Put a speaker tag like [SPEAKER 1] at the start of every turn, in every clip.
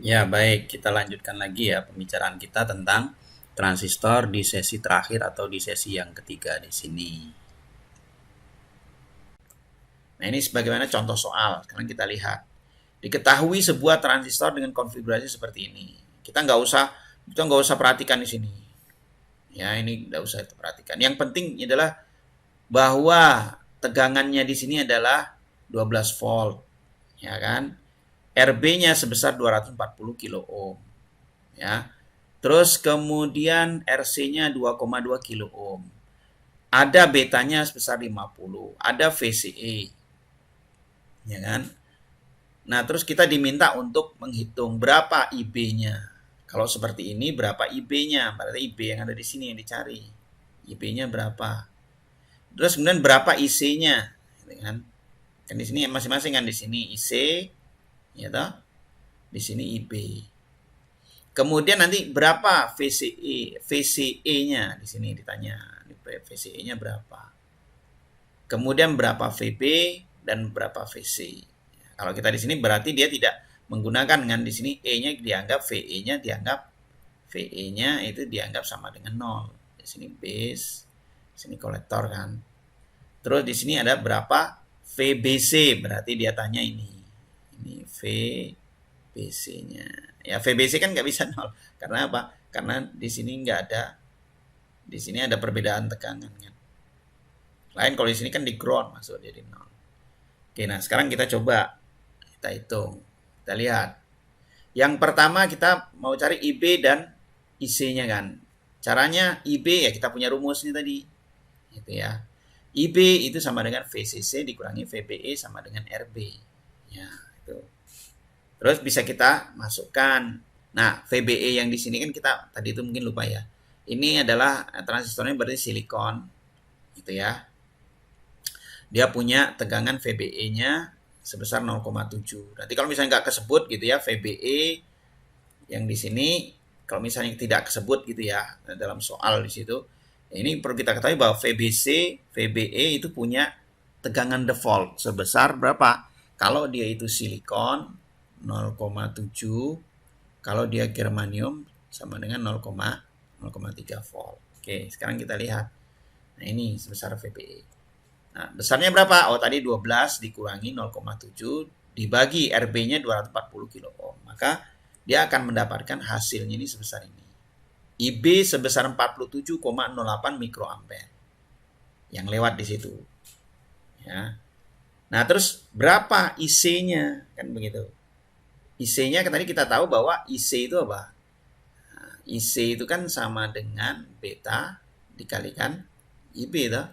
[SPEAKER 1] Ya, baik, kita lanjutkan lagi ya pembicaraan kita tentang transistor di sesi terakhir atau di sesi yang ketiga di sini. Nah, ini sebagaimana contoh soal. Sekarang kita lihat. Diketahui sebuah transistor dengan konfigurasi seperti ini. Kita nggak usah perhatikan di sini. Ya, ini nggak usah kita perhatikan. Yang penting adalah bahwa tegangannya di sini adalah 12 volt, ya kan? RB-nya sebesar 240 kilo ohm, ya. Terus kemudian RC-nya 2,2 kilo ohm. Ada betanya sebesar 50, ada VCE, ya kan? Nah, terus kita diminta untuk menghitung berapa IB-nya. Kalau seperti ini berapa IB-nya? Berarti IB yang ada di sini yang dicari. IB-nya berapa? Terus kemudian berapa IC-nya, gitu kan? Kan di sini masing-masing kan di sini IC, ya toh? Di sini IB. Kemudian nanti berapa VCE, VCE-nya di sini ditanya. VCE-nya berapa? Kemudian berapa VB dan berapa VC. Kalau kita di sini berarti dia tidak menggunakan dengan di sini E-nya dianggap VE-nya dianggap VE-nya itu dianggap sama dengan 0. Di sini base, di sini kolektor kan. Terus di sini ada berapa VBC, berarti dia tanya ini. Ini VBC-nya. Ya VBC kan nggak bisa 0. Karena apa? Karena di sini nggak ada, di sini ada perbedaan tegangan kan. Lain kalau di sini kan di ground masuk jadi 0. Oke, nah sekarang kita coba kita hitung. Kita lihat. Yang pertama kita mau cari IB dan IC-nya kan. Caranya IB ya kita punya rumusnya tadi. Gitu ya. IB itu sama dengan VCC dikurangi VBE sama dengan RB. Ya, itu. Terus bisa kita masukkan. Nah, VBE yang di sini kan kita tadi itu mungkin lupa ya. Ini adalah transistornya berarti silikon. Gitu ya. Dia punya tegangan VBE-nya sebesar 0,7. Nanti kalau misalnya nggak kesebut gitu ya, VBE yang di sini kalau misalnya tidak kesebut gitu ya dalam soal di situ, ini perlu kita ketahui bahwa VBC, VBE itu punya tegangan default sebesar berapa? Kalau dia itu silikon 0,7, kalau dia germanium sama dengan 0,3 volt. Oke, sekarang kita lihat. Nah, ini sebesar VBE. Nah, besarnya berapa? Oh, tadi 12 dikurangi 0,7 dibagi RB-nya 240 kilo ohm. Maka dia akan mendapatkan hasilnya ini sebesar ini. IB sebesar 47,08 mikroampere yang lewat di situ. Ya. Nah, terus berapa IC-nya? Kan begitu. IC-nya kan tadi kita tahu bahwa IC itu apa? Nah, IC itu kan sama dengan beta dikalikan IB itu.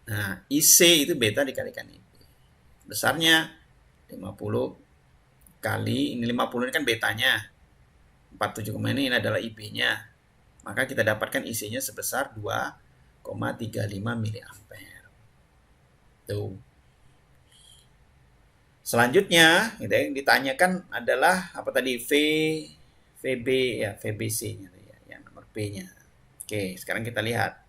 [SPEAKER 1] Nah, IC itu beta dikalikan IB. Besarnya 50 kali, ini 50 ini kan betanya. 47, ini adalah IB-nya. Maka kita dapatkan IC-nya sebesar 2,35 miliampere. Tuh. Selanjutnya, gitu ya, yang ditanyakan adalah apa tadi VB ya, VBC-nya ya, yang nomor B-nya. Oke, sekarang kita lihat.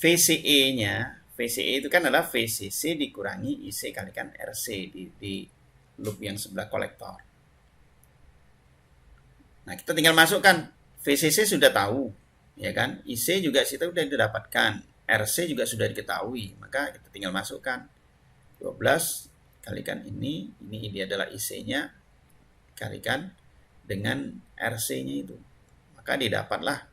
[SPEAKER 1] VCE-nya, VCE itu kan adalah VCC dikurangi IC kalikan RC di loop yang sebelah kolektor. Nah, kita tinggal masukkan. VCC sudah tahu, ya kan? IC juga kita sudah didapatkan. RC juga sudah diketahui, maka kita tinggal masukkan. 12 kalikan ini dia adalah IC-nya, kalikan dengan RC-nya itu. Maka didapatlah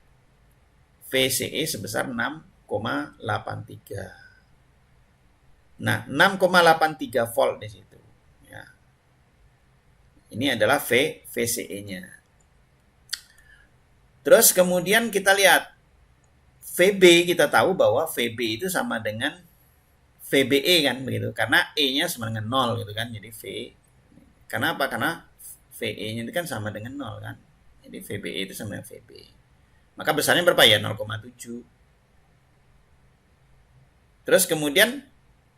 [SPEAKER 1] VCE sebesar 6,83. Nah, 6,83 volt di situ. Ya. Ini adalah VCE-nya. Terus kemudian kita lihat VB, kita tahu bahwa VB itu sama dengan VBE kan begitu. Karena E-nya sama dengan 0 gitu kan. Jadi karena apa? Karena VE-nya itu kan sama dengan 0 kan. Jadi VBE itu sama dengan VB. Maka besarnya berapa ya? 0,7. Terus kemudian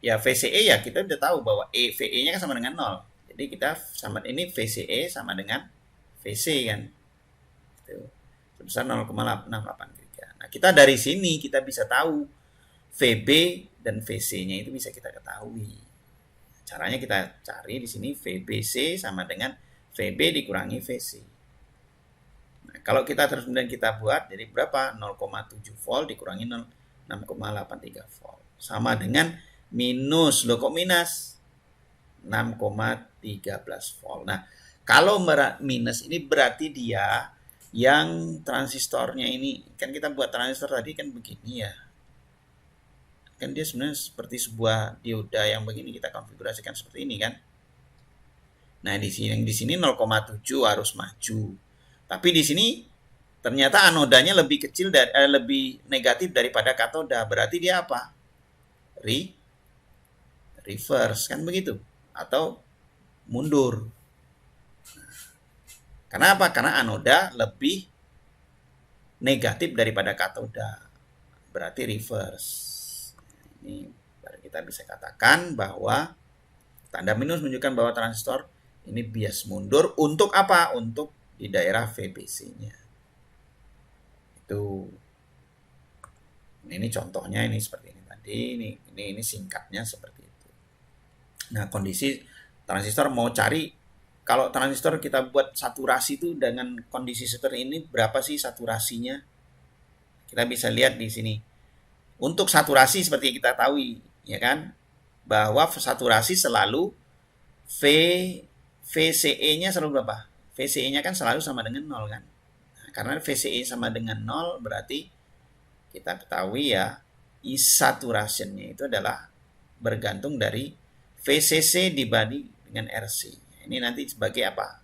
[SPEAKER 1] ya VCE ya kita udah tahu bahwa VE-nya kan sama dengan 0. Jadi kita sama ini VCE sama dengan VC kan. Itu sebesar 0,683. Nah, kita dari sini kita bisa tahu VB dan VC-nya itu bisa kita ketahui. Caranya kita cari di sini VBC sama dengan VB dikurangi VC. Nah, kalau kita terus kemudian kita buat, jadi berapa? 0,7 volt dikurangi 6,83 volt. Sama dengan minus, loh kok minus? 6,13 volt. Nah, kalau minus ini berarti dia yang transistornya ini, kan kita buat transistor tadi kan begini ya. Kan dia sebenarnya seperti sebuah dioda yang begini, kita konfigurasikan seperti ini kan. Nah, di sini 0,7 harus maju. Tapi di sini ternyata anodanya lebih kecil lebih negatif daripada katoda. Berarti dia apa? Reverse kan begitu, atau mundur. Karena apa? Karena anoda lebih negatif daripada katoda. Berarti reverse. Ini baru kita bisa katakan bahwa tanda minus menunjukkan bahwa transistor ini bias mundur untuk apa? Untuk di daerah VBC-nya. Itu. Ini contohnya ini seperti ini tadi. Ini singkatnya seperti itu. Nah, kondisi transistor mau cari, kalau transistor kita buat saturasi itu dengan kondisi seperti ini, berapa sih saturasinya? Kita bisa lihat di sini. Untuk saturasi seperti kita tahu, ya kan, bahwa saturasi selalu VCE-nya selalu berapa? VCE-nya kan selalu sama dengan 0 kan. Nah, karena VCE sama dengan 0 berarti kita ketahui ya, I saturation-nya itu adalah bergantung dari VCC dibanding dengan RC. Ini nanti sebagai apa?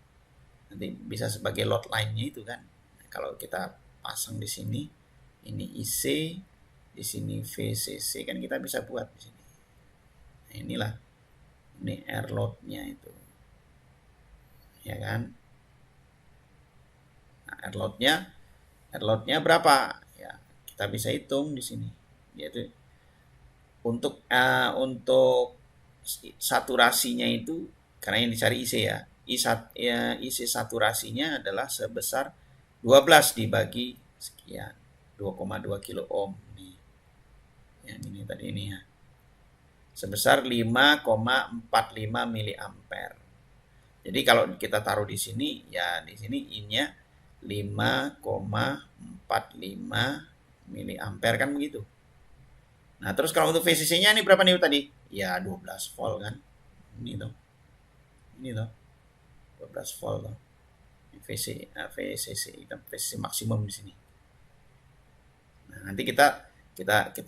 [SPEAKER 1] Nanti bisa sebagai load line-nya itu kan. Nah, kalau kita pasang di sini, ini IC, di sini VCC, kan kita bisa buat di sini. Nah, inilah, ini air load-nya itu, ya kan? Nah, air load-nya berapa? Ya, kita bisa hitung di sini, yaitu untuk saturasinya itu, karena yang dicari IC ya, IC saturasinya adalah sebesar 12 dibagi sekian, 2,2 kilo ohm nih. Yang ini tadi ini ya. Sebesar 5,45 miliampere. Jadi kalau kita taruh di sini, ya di sini I-nya 5,45 miliampere kan begitu. Nah, terus kalau untuk VCC-nya ini berapa nih tadi? Ya 12 volt kan. Ini tuh. 12 volt tuh. VCC maksimum di sini. Nah, nanti kita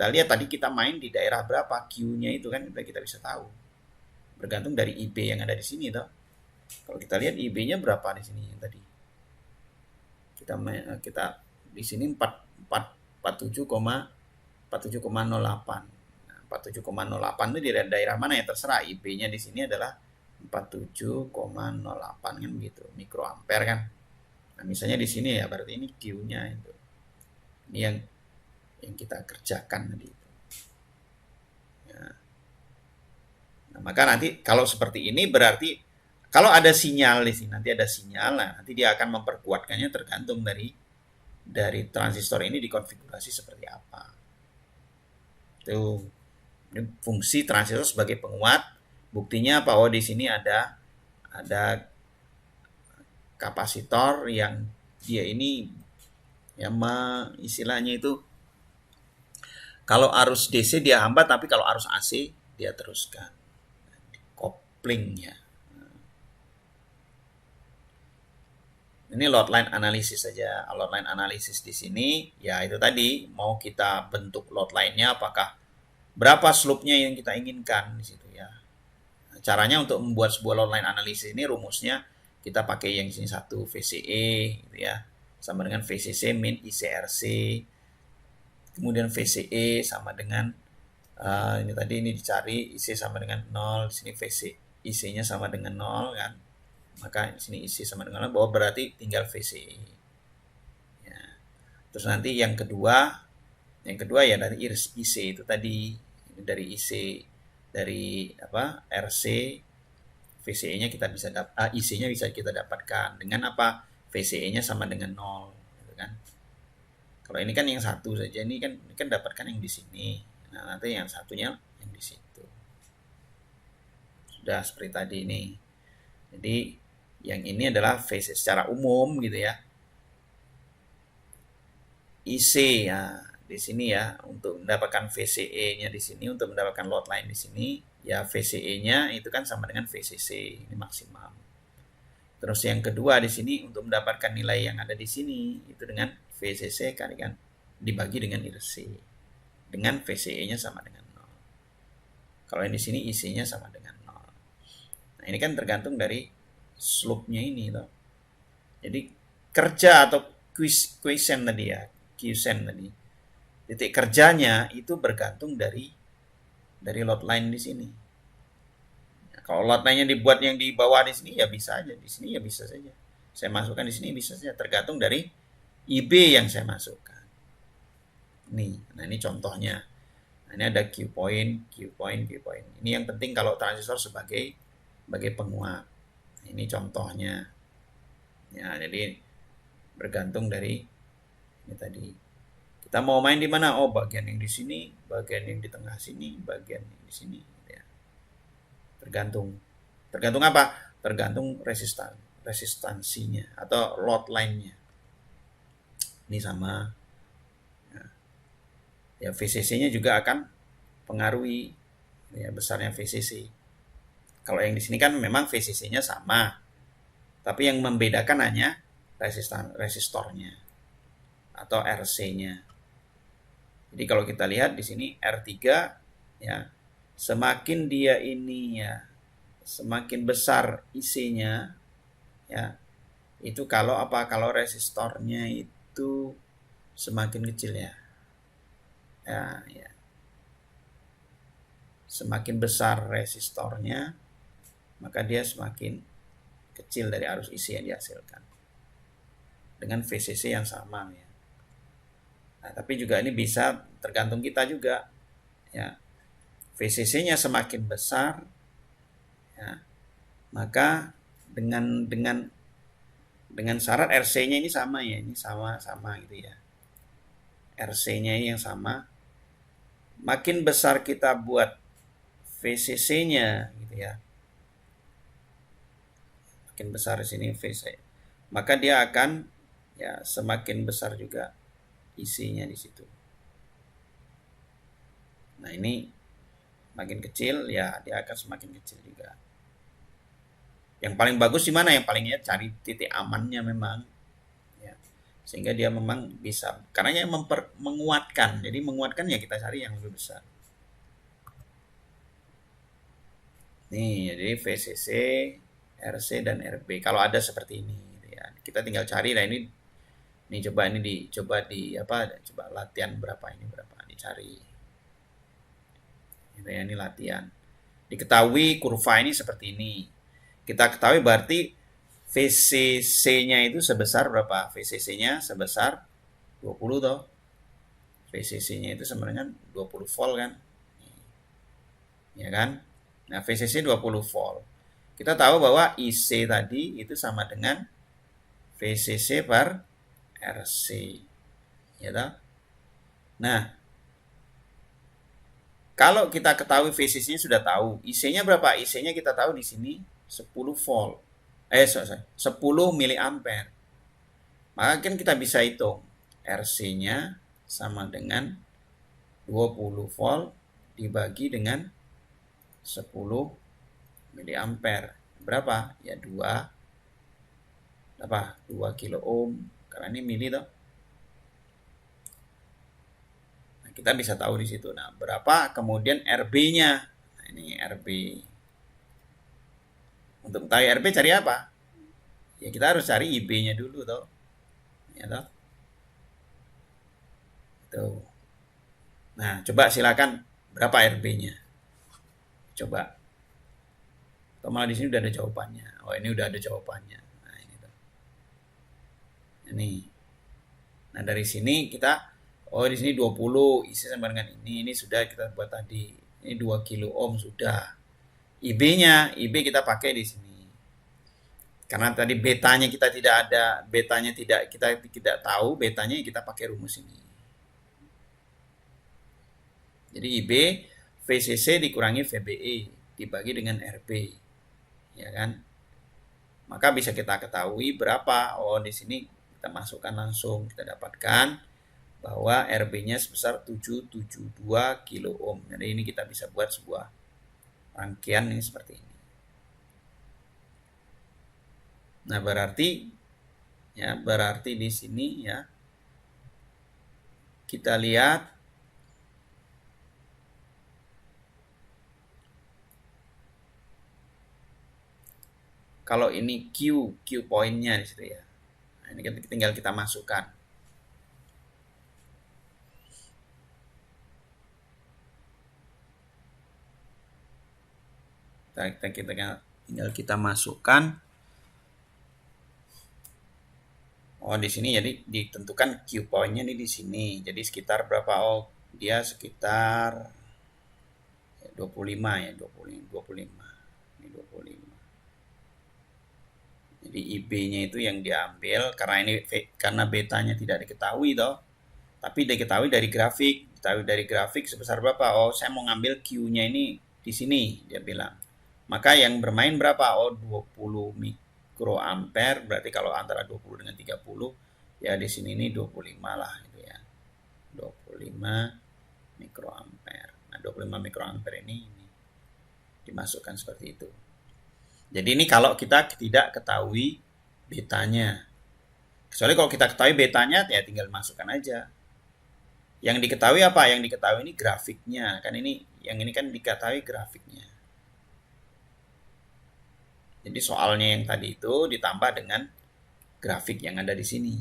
[SPEAKER 1] lihat tadi kita main di daerah berapa Q-nya itu kan kita bisa tahu. Bergantung dari IB yang ada di sini toh. Kalau kita lihat IB-nya berapa di sini yang tadi. Kita di sini 47,08. Nah, 47,08 itu di daerah mana ya terserah. IB-nya di sini adalah 47,08 kan begitu, mikroampere kan. Nah, misalnya di sini ya berarti ini Q-nya itu. Ini yang kita kerjakan tadi itu. Ya. Nah, maka nanti kalau seperti ini berarti kalau ada sinyal di sini, nanti ada sinyal, nah nanti dia akan memperkuatkannya tergantung dari transistor ini dikonfigurasi seperti apa. Itu ini fungsi transistor sebagai penguat. Buktinya bahwa di sini ada kapasitor yang dia ini ya istilahnya itu kalau arus DC dia hambat, tapi kalau arus AC dia teruskan. Koplingnya. Ini load line analisis saja. Load line analisis di sini ya itu tadi mau kita bentuk load line-nya apakah berapa slope-nya yang kita inginkan di situ ya. Caranya untuk membuat sebuah load line analisis ini rumusnya kita pakai yang sini satu VCE gitu ya, sama dengan VCC min ICRC, kemudian VCE sama dengan ini tadi ini dicari IC sama dengan 0, di sini VC IC-nya sama dengan 0 kan, maka di sini IC sama dengan 0 bahwa berarti tinggal VCE ya. Terus nanti yang kedua ya dari IC itu tadi, dari IC dari RC VCE-nya kita bisa IC-nya bisa kita dapatkan dengan apa? VCE-nya sama dengan 0 gitu kan. Kalau ini kan yang satu saja, ini kan dapatkan yang di sini. Nah, nanti yang satunya yang di situ. Sudah seperti tadi ini. Jadi yang ini adalah VCC secara umum gitu ya. IC ya di sini ya, untuk mendapatkan VCE-nya di sini, untuk mendapatkan load line di sini ya, VCE-nya itu kan sama dengan VCC, ini maksimum. Terus yang kedua di sini untuk mendapatkan nilai yang ada di sini itu dengan VCC kan dibagi dengan IRC dengan VCE-nya sama dengan 0. Kalau yang di sini IC-nya sama dengan 0. Nah, ini kan tergantung dari slope-nya ini toh. Jadi kerja atau quiescent tadi ya, quiescent tadi. Titik kerjanya itu bergantung dari load line di sini. Nah, kalau load line-nya dibuat yang di bawah di sini ya bisa aja, di sini ya bisa saja. Saya masukkan di sini bisa saja, tergantung dari IB yang saya masukkan. Nih, nah ini contohnya. Nah, ini ada Q point, Q point, Q point. Ini yang penting kalau transistor sebagai penguat. Nah, ini contohnya. Ya, jadi bergantung dari ini tadi. Kita mau main di mana? Oh, bagian yang di sini, bagian yang di tengah sini, bagian yang di sini. Ya. Tergantung apa? Tergantung resistansinya atau load line-nya. Ini sama. Ya, VCC-nya juga akan pengaruhi ya besarnya VCC. Kalau yang di sini kan memang VCC-nya sama, tapi yang membedakan hanya resistornya atau RC-nya. Jadi kalau kita lihat di sini R3 ya, semakin dia ini ya, semakin besar IC-nya ya, itu kalau resistornya itu semakin kecil ya. Ya. Semakin besar resistornya, maka dia semakin kecil dari arus IC yang dihasilkan. Dengan VCC yang sama ya. Nah, tapi juga ini bisa tergantung kita juga ya. VCC-nya semakin besar ya, maka dengan syarat RC-nya ini sama ya, ini sama gitu ya. RC-nya yang sama. Makin besar kita buat VCC-nya gitu ya. Makin besar di sini VCC, maka dia akan ya semakin besar juga isinya di situ. Nah, ini makin kecil ya dia akan semakin kecil juga. Yang paling bagus di mana? Yang palingnya cari titik amannya memang ya. Sehingga dia memang bisa, karena yang menguatkan. Jadi menguatkan ya kita cari yang lebih besar. Nih, jadi VCC, RC dan RB. Kalau ada seperti ini ya. Kita tinggal cari. Nah, ini coba latihan berapa dicari. Gitu ya, ini latihan. Diketahui kurva ini seperti ini. Kita ketahui berarti VCC-nya itu sebesar berapa? VCC-nya sebesar 20 toh. VCC-nya itu sebenarnya 20 volt kan. Ya kan? Nah, VCC 20 volt. Kita tahu bahwa IC tadi itu sama dengan VCC per RC. Ya toh? Nah, kalau kita ketahui VCC-nya sudah tahu, IC-nya berapa? IC-nya kita tahu di sini 10 volt. 10 miliampere. Maka kan kita bisa hitung RC-nya sama dengan 20 volt dibagi dengan 10 miliampere. Berapa? Ya 2 kilo ohm. Karena ini mili toh. Nah, kita bisa tahu di situ. Nah, berapa kemudian RB-nya? Nah, ini RB. Untuk mengetahui RB cari apa? Ya kita harus cari IB-nya dulu toh. Ya toh. Tuh. Nah, coba silakan berapa RB-nya? Coba. Atau malah di sini udah ada jawabannya. Oh, ini udah ada jawabannya. Nah, ini tuh. Ini. Nah, dari sini kita di sini 20 isi sama dengan ini sudah kita buat tadi. Ini 2 kilo ohm sudah. IB-nya, IB kita pakai di sini. Karena tadi betanya kita tidak ada, kita tidak tahu betanya, kita pakai rumus ini. Jadi IB VCC dikurangi VBE dibagi dengan RB, ya kan? Maka bisa kita ketahui berapa. Oh, di sini kita masukkan langsung, kita dapatkan bahwa RB-nya sebesar 772 kilo ohm. Jadi ini kita bisa buat sebuah rangkaian ini seperti ini. Nah, berarti di sini ya kita lihat kalau ini Q poinnya di situ ya. Nah, ini tinggal kita masukkan. Tinggal kita masukkan. Oh, di sini jadi ditentukan Q pointnya nih di sini. Jadi sekitar berapa? Oh, dia sekitar 25 ya, 25. Ini 25. Jadi IB-nya itu yang diambil karena betanya tidak diketahui toh. Tapi diketahui dari grafik. Diketahui dari grafik sebesar berapa? Oh, saya mau ngambil Q-nya ini di sini, dia bilang. Maka yang bermain berapa? Oh, 20 mikroampere. Berarti kalau antara 20 dengan 30, ya di sini ini 25 lah gitu ya. 25 mikroampere. Nah, 25 mikroampere ini dimasukkan seperti itu. Jadi ini kalau kita tidak ketahui betanya. Kecuali kalau kita ketahui betanya, ya tinggal masukkan aja. Yang diketahui apa? Yang diketahui ini grafiknya. Kan ini, yang ini kan diketahui grafiknya. Jadi soalnya yang tadi itu ditambah dengan grafik yang ada di sini.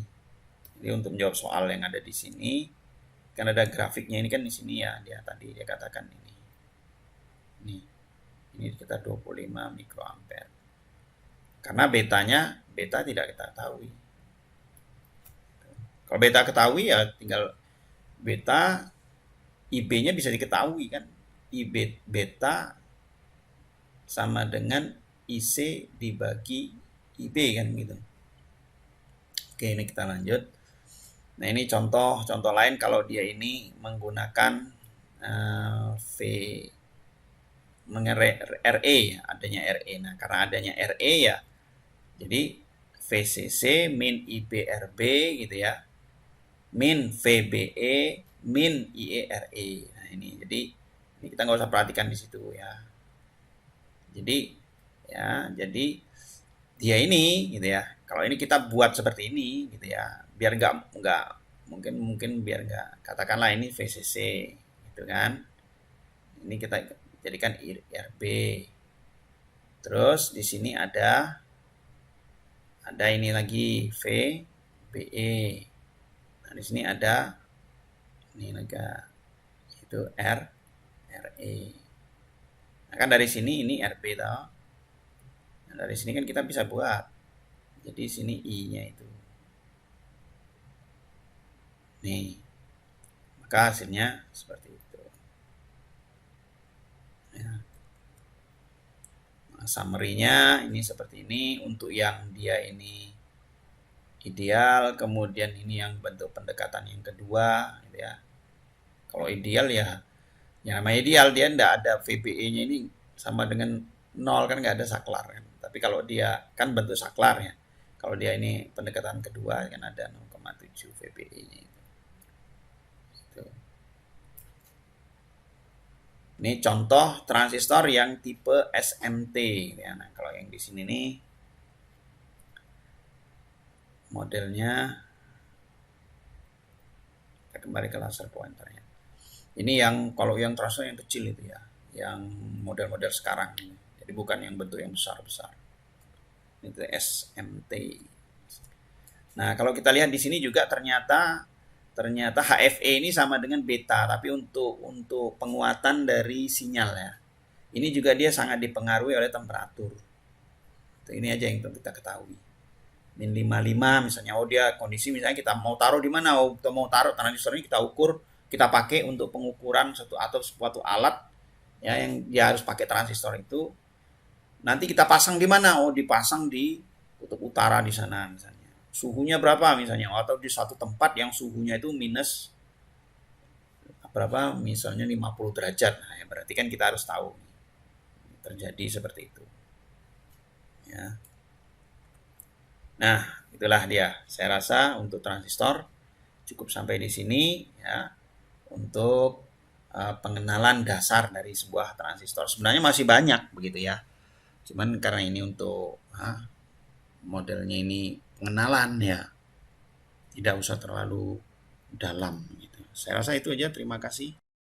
[SPEAKER 1] Jadi untuk menjawab soal yang ada di sini, kan ada grafiknya ini kan di sini ya, dia katakan ini. Ini kita 25 mikroampere. Karena beta tidak kita ketahui. Kalau beta ketahui ya tinggal beta IB-nya bisa diketahui kan. IB beta sama dengan IC dibagi IB kan gitu. Oke, ini kita lanjut. Nah, ini contoh lain kalau dia ini menggunakan RE, adanya RE. Nah, karena adanya RE ya, jadi VCC min IBRB gitu ya, min VBE min IERE. Nah, ini jadi ini kita nggak usah perhatikan di situ ya. Jadi dia ini gitu ya. Kalau ini kita buat seperti ini gitu ya, biar nggak mungkin biar nggak, katakanlah ini VCC gitu kan. Ini kita jadikan IRB. Terus di sini ada ini lagi VBE. Nah, di sini ada ini lagi itu RE. Nah, kan dari sini ini RB toh. Nah, dari sini kan kita bisa buat. Jadi sini I-nya itu. Nih. Maka hasilnya seperti itu. Ya. Nah, summary-nya ini seperti ini untuk yang dia ini ideal, kemudian ini yang bentuk pendekatan yang kedua gitu ya. Kalau ideal ya namanya ideal, dia enggak ada VBE-nya ini sama dengan 0 kan, nggak ada saklar kan. Tapi kalau dia kan bentuk saklar ya. Kalau dia ini pendekatan kedua kan ada 0,7 VBE-nya itu. Ini contoh transistor yang tipe SMT ya. Nah, kalau yang di sini nih modelnya, kita kembali ke laser pointernya. Ini yang kalau yang transistor yang kecil itu ya, yang model-model sekarang ini. Jadi bukan yang bentuk yang besar-besar. Itu SMT. Nah, kalau kita lihat di sini juga ternyata HFE ini sama dengan beta, tapi untuk penguatan dari sinyal ya. Ini juga dia sangat dipengaruhi oleh temperatur. Ini aja yang kita ketahui. Min 55 misalnya, dia kondisi misalnya kita mau taruh di mana, kita mau taruh transistor ini kita ukur, kita pakai untuk pengukuran suatu alat ya, yang dia harus pakai transistor itu. Nanti kita pasang di mana? Dipasang di kutub utara di sana misalnya. Suhunya berapa misalnya, atau di satu tempat yang suhunya itu minus berapa misalnya 50 derajat. Nah, ya berarti kan kita harus tahu terjadi seperti itu. Ya. Nah, itulah dia. Saya rasa untuk transistor cukup sampai di sini ya untuk pengenalan dasar dari sebuah transistor. Sebenarnya masih banyak begitu ya. Cuman karena ini untuk modelnya ini pengenalan ya, tidak usah terlalu dalam gitu. Saya rasa itu aja. Terima kasih.